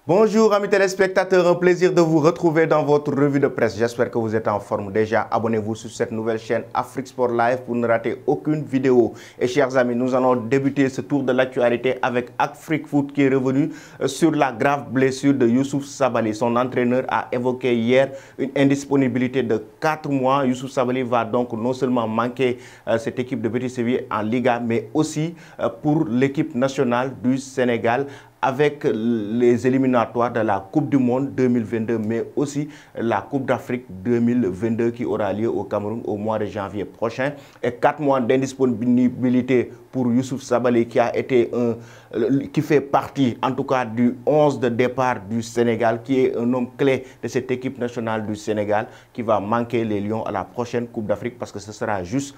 Bonjour amis téléspectateurs, un plaisir de vous retrouver dans votre revue de presse. J'espère que vous êtes en forme déjà. Abonnez-vous sur cette nouvelle chaîne Afrique Sport Live pour ne rater aucune vidéo. Et chers amis, nous allons débuter ce tour de l'actualité avec Afrique Foot qui est revenu sur la grave blessure de Youssouf Sabaly. Son entraîneur a évoqué hier une indisponibilité de 4 mois. Youssouf Sabaly va donc non seulement manquer cette équipe de Betis Séville en Liga, mais aussi pour l'équipe nationale du Sénégal, avec les éliminatoires de la Coupe du Monde 2022, mais aussi la Coupe d'Afrique 2022 qui aura lieu au Cameroun au mois de janvier prochain. Et 4 mois d'indisponibilité pour Youssouf Sabaly qui fait partie en tout cas du 11 de départ du Sénégal, qui est un homme clé de cette équipe nationale du Sénégal qui va manquer les Lions à la prochaine Coupe d'Afrique, parce que ce sera juste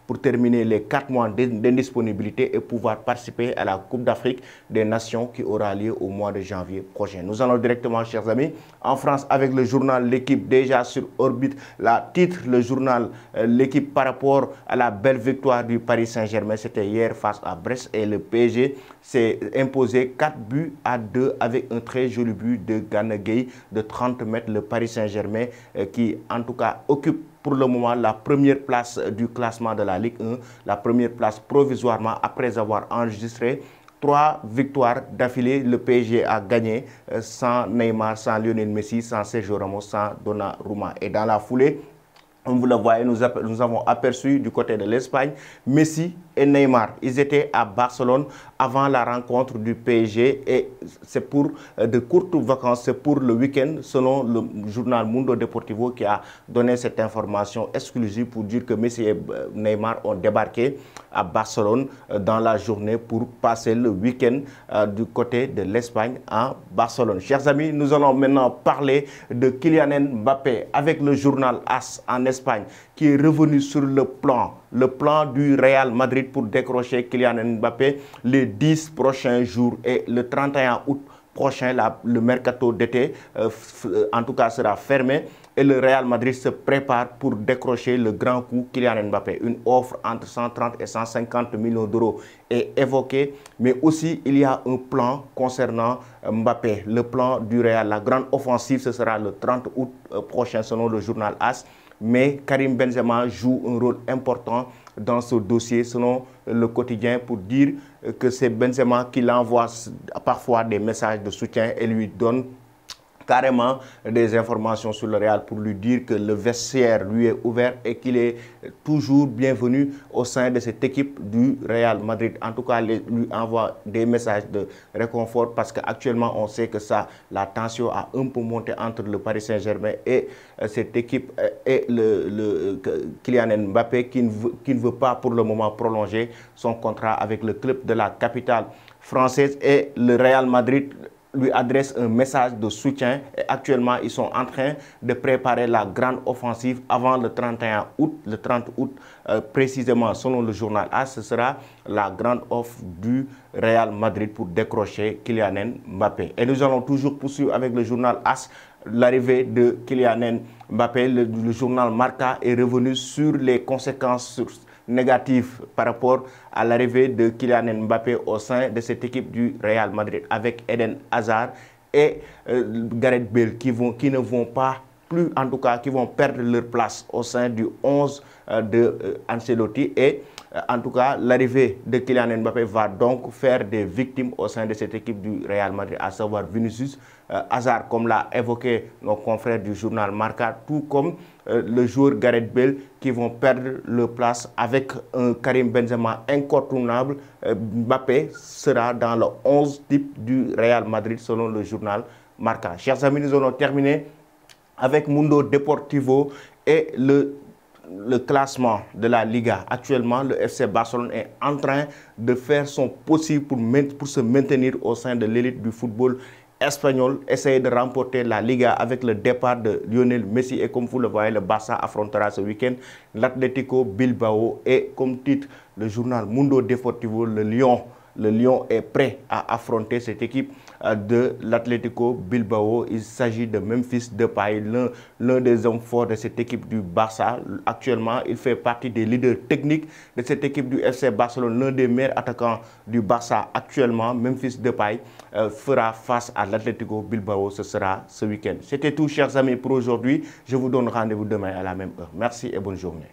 pour terminer les 4 mois d'indisponibilité et pouvoir participer à la Coupe d'Afrique des Nations qui aura lieu au mois de janvier prochain. Nous allons directement, chers amis, en France avec le journal L'Équipe, déjà sur orbite. La titre, le journal L'Équipe, par rapport à la belle victoire du Paris Saint-Germain. C'était hier face à Brest et le PSG s'est imposé 4-2 avec un très joli but de Gana Gueye de 30 mètres. Le Paris Saint-Germain qui en tout cas occupe pour le moment la première place du classement de la Ligue 1, la première place provisoirement après avoir enregistré 3 victoires d'affilée. Le PSG a gagné sans Neymar, sans Lionel Messi, sans Sergio Ramos, sans Donnarumma. Et dans la foulée, comme vous le voyez, nous avons aperçu du côté de l'Espagne, Messi et Neymar. Ils étaient à Barcelone avant la rencontre du PSG et c'est pour de courtes vacances, c'est pour le week-end, selon le journal Mundo Deportivo qui a donné cette information exclusive pour dire que Messi et Neymar ont débarqué à Barcelone dans la journée pour passer le week-end du côté de l'Espagne en Barcelone. Chers amis, nous allons maintenant parler de Kylian Mbappé avec le journal AS en Espagne qui est revenu sur le plan du Real Madrid pour décrocher Kylian Mbappé les 10 prochains jours. Et le 31 août prochain, le mercato d'été en tout cas sera fermé et le Real Madrid se prépare pour décrocher le grand coup Kylian Mbappé. Une offre entre 130 et 150 millions d'euros est évoquée, mais aussi il y a un plan concernant Mbappé, le plan du Real. La grande offensive, ce sera le 30 août prochain selon le journal AS. Mais Karim Benzema joue un rôle important dans ce dossier selon le quotidien pour dire que c'est Benzema qui l'envoie parfois des messages de soutien et lui donne carrément des informations sur le Real pour lui dire que le vestiaire lui est ouvert et qu'il est toujours bienvenu au sein de cette équipe du Real Madrid. En tout cas, lui envoie des messages de réconfort parce qu'actuellement, on sait que la tension a un peu monté entre le Paris Saint-Germain et cette équipe et le Kylian Mbappé qui ne veut pas pour le moment prolonger son contrat avec le club de la capitale française, et le Real Madrid lui adresse un message de soutien et actuellement ils sont en train de préparer la grande offensive avant le 31 août. Le 30 août précisément selon le journal AS, ce sera la grande offre du Real Madrid pour décrocher Kylian Mbappé. Et nous allons toujours poursuivre avec le journal AS. L'arrivée de Kylian Mbappé, le journal Marca est revenu sur les conséquences négatif par rapport à l'arrivée de Kylian Mbappé au sein de cette équipe du Real Madrid, avec Eden Hazard et Gareth Bale qui ne vont pas plus, en tout cas qui vont perdre leur place au sein du 11 de Ancelotti. Et en tout cas, l'arrivée de Kylian Mbappé va donc faire des victimes au sein de cette équipe du Real Madrid, à savoir Vinicius, Hazard, comme l'a évoqué nos confrères du journal Marca, tout comme le joueur Gareth Bale, qui vont perdre leur place avec un Karim Benzema incontournable. Mbappé sera dans le 11 type du Real Madrid selon le journal Marca. Chers amis, nous allons terminer avec Mundo Deportivo et le classement de la Liga. Actuellement, le FC Barcelone est en train de faire son possible pour se maintenir au sein de l'élite du football espagnol, essayer de remporter la Liga avec le départ de Lionel Messi. Et comme vous le voyez, le Barça affrontera ce week-end l'Atlético Bilbao. Et comme titre, le journal Mundo Deportivo, le Lyon est prêt à affronter cette équipe de l'Atlético Bilbao. Il s'agit de Memphis Depay, l'un des hommes forts de cette équipe du Barça. Actuellement, il fait partie des leaders techniques de cette équipe du FC Barcelone, l'un des meilleurs attaquants du Barça actuellement. Memphis Depay fera face à l'Atlético Bilbao. Ce sera ce week-end. C'était tout, chers amis, pour aujourd'hui. Je vous donne rendez-vous demain à la même heure. Merci et bonne journée.